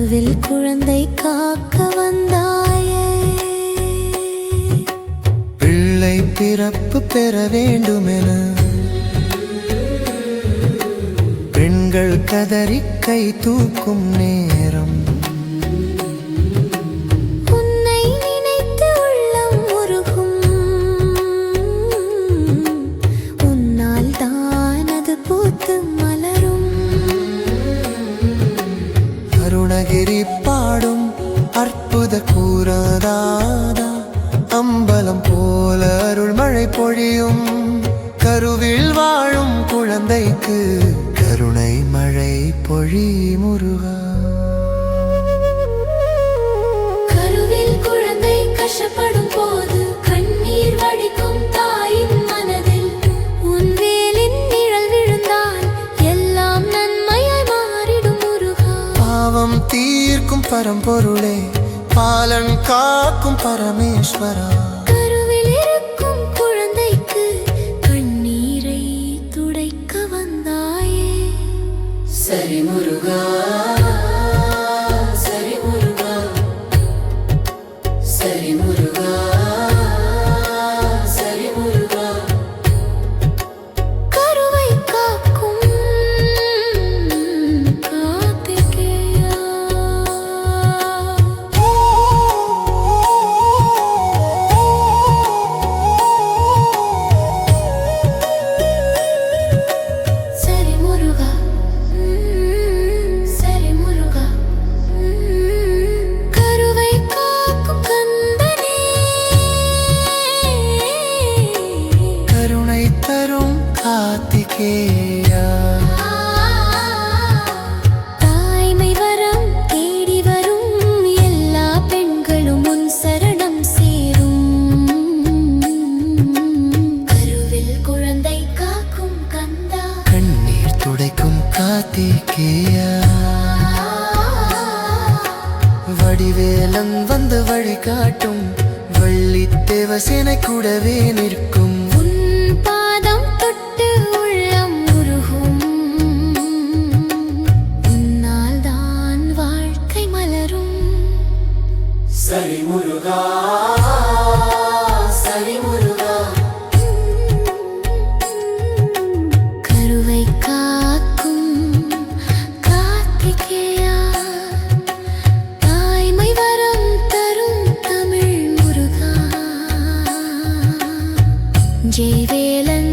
கருவில் குழந்தை காக்க வந்தாயே. பிள்ளை பிறப்பு பெற வேண்டுமென பெண்கள் கதறி கை தூக்கும் நேரம். உன்னை நினைத்து உள்ளம் உருகும், உன்னால் தான் அது பூத்து மலரும். அருணகிரி பாடும் அற்புத கூறாதாதா, அம்பலம் போல அருள் மழை பொழியும். கருவில் வாழும் குழந்தைக்கு கருணை மழை பொழி முருகா. கருவில் குழந்தை கஷ்டப்படும் போது கண்ணீர் வடிக்கும் தாயின் மனதில் உன் வேலின் நிழல் விழுந்தால் எல்லாம் நன்மையாய் மாறிடும் முருகா. பாவம் தீர்க்கும் பரம்பொருளே, பாலன் காக்கும் பரமேஸ்வரா. கருவில் இருக்கும் குழந்தைக்கு கண்ணீரை துடைக்க வந்தாயே. சரி முருகா, சரி முருகா, சரி முருகா, சரி முருகா. கருவை காக்கும் கார்த்திகேயா. சரி முருகா, சரி முருகா. கருவை காக்கும் கந்தனே, கருணை தரும் கார்த்திகேயா. தாய்மை வரம் தேடி வரும் எல்லா பெண்களும் உன் சரணம் சேரும். கருவில் குழந்தை காக்கும் கந்தா, கண்ணீர் துடைக்கும் கார்த்திகேயா. வடிவேலன் வந்து வழிகாட்டும், வள்ளி தேவசேனை கூடவே நிற்கும். உன் பாதம் தொட்டு உள்ளம் உருகும், உன்னால் தான் வாழ்க்கை மலரும். சரி முருகா, சரி முருகா. கருவை காக்கும் கார்த்திகேயா, தாய்மை வரம் தரும் தமிழ் முருகா. ஜெய்வேலன்